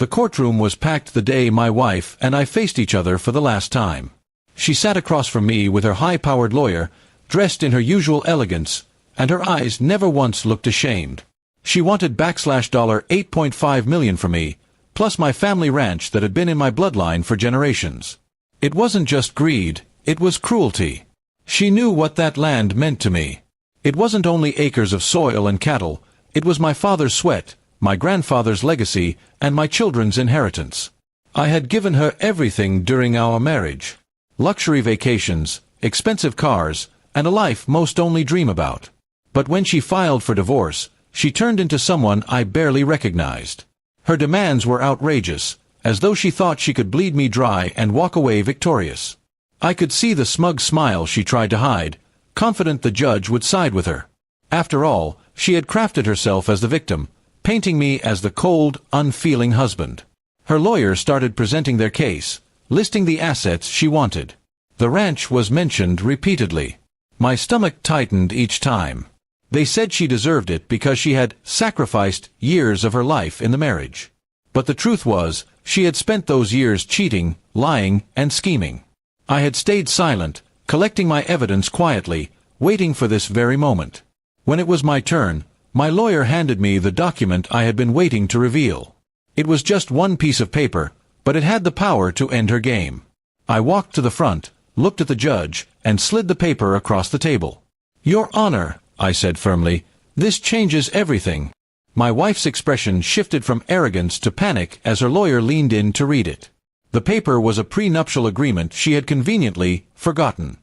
The courtroom was packed the day my wife and I faced each other for the last time. She sat across from me with her high-powered lawyer, dressed in her usual elegance, and her eyes never once looked ashamed. She wanted $8.5 million from me, plus my family ranch that had been in my bloodline for generations. It wasn't just greed, it was cruelty. She knew what that land meant to me. It wasn't only acres of soil and cattle, it was my father's sweat, my grandfather's legacy, and my children's inheritance. I had given her everything during our marriage. Luxury vacations, expensive cars, and a life most only dream about. But when she filed for divorce, she turned into someone I barely recognized. Her demands were outrageous, as though she thought she could bleed me dry and walk away victorious. I could see the smug smile she tried to hide, confident the judge would side with her. After all, she had crafted herself as the victim, painting me as the cold, unfeeling husband. Her lawyers started presenting their case, listing the assets she wanted. The ranch was mentioned repeatedly. My stomach tightened each time. They said she deserved it because she had sacrificed years of her life in the marriage. But the truth was, she had spent those years cheating, lying, and scheming. I had stayed silent, collecting my evidence quietly, waiting for this very moment. When it was my turn, my lawyer handed me the document I had been waiting to reveal. It was just one piece of paper, but it had the power to end her game. I walked to the front, looked at the judge, and slid the paper across the table. "Your Honor," I said firmly, "this changes everything." My wife's expression shifted from arrogance to panic as her lawyer leaned in to read it. The paper was a prenuptial agreement she had conveniently forgotten.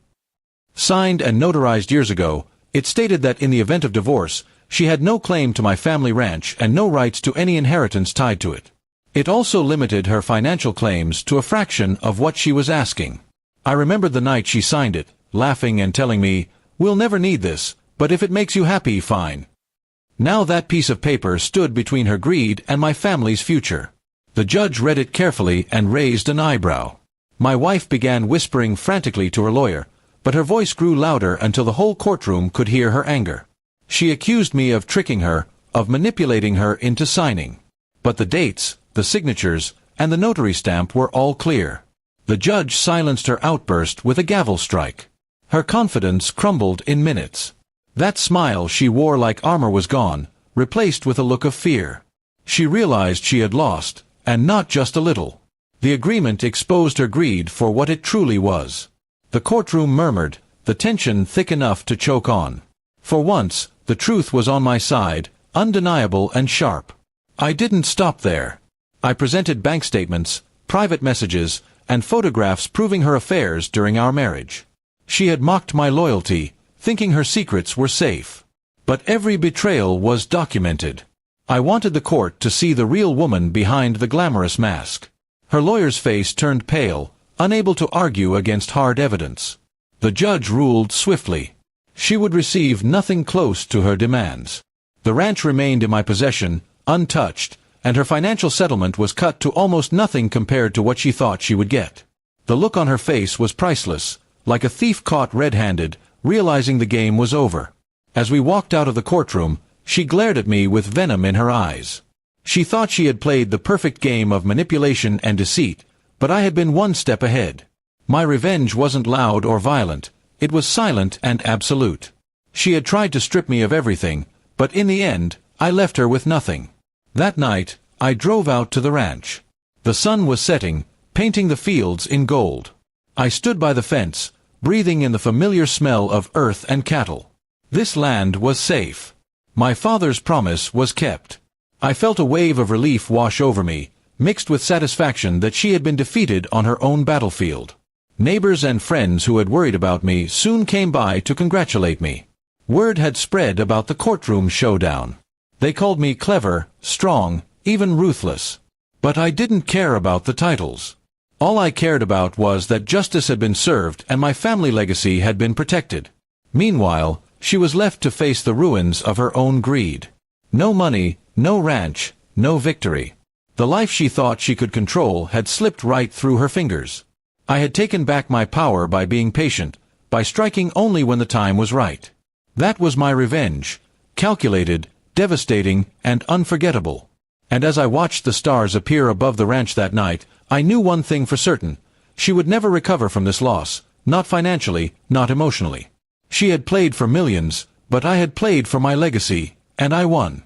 Signed and notarized years ago, it stated that in the event of divorce, she had no claim to my family ranch and no rights to any inheritance tied to it. It also limited her financial claims to a fraction of what she was asking. I remembered the night she signed it, laughing and telling me, "We'll never need this, but if it makes you happy, fine." Now that piece of paper stood between her greed and my family's future. The judge read it carefully and raised an eyebrow. My wife began whispering frantically to her lawyer, but her voice grew louder until the whole courtroom could hear her anger. She accused me of tricking her, of manipulating her into signing. But the dates, the signatures, and the notary stamp were all clear. The judge silenced her outburst with a gavel strike. Her confidence crumbled in minutes. That smile she wore like armor was gone, replaced with a look of fear. She realized she had lost, and not just a little. The agreement exposed her greed for what it truly was. The courtroom murmured, the tension thick enough to choke on. For once, the truth was on my side, undeniable and sharp. I didn't stop there. I presented bank statements, private messages, and photographs proving her affairs during our marriage. She had mocked my loyalty, thinking her secrets were safe. But every betrayal was documented. I wanted the court to see the real woman behind the glamorous mask. Her lawyer's face turned pale, unable to argue against hard evidence. The judge ruled swiftly. She would receive nothing close to her demands. The ranch remained in my possession, untouched, and her financial settlement was cut to almost nothing compared to what she thought she would get. The look on her face was priceless, like a thief caught red-handed, realizing the game was over. As we walked out of the courtroom, she glared at me with venom in her eyes. She thought she had played the perfect game of manipulation and deceit, but I had been one step ahead. My revenge wasn't loud or violent, it was silent and absolute. She had tried to strip me of everything, but in the end, I left her with nothing. That night, I drove out to the ranch. The sun was setting, painting the fields in gold. I stood by the fence, breathing in the familiar smell of earth and cattle. This land was safe. My father's promise was kept. I felt a wave of relief wash over me, mixed with satisfaction that she had been defeated on her own battlefield. Neighbors and friends who had worried about me soon came by to congratulate me. Word had spread about the courtroom showdown. They called me clever, strong, even ruthless. But I didn't care about the titles. All I cared about was that justice had been served and my family legacy had been protected. Meanwhile, she was left to face the ruins of her own greed. No money, no ranch, no victory. The life she thought she could control had slipped right through her fingers. I had taken back my power by being patient, by striking only when the time was right. That was my revenge, calculated, devastating, and unforgettable. And as I watched the stars appear above the ranch that night, I knew one thing for certain. She would never recover from this loss, not financially, not emotionally. She had played for millions, but I had played for my legacy, and I won.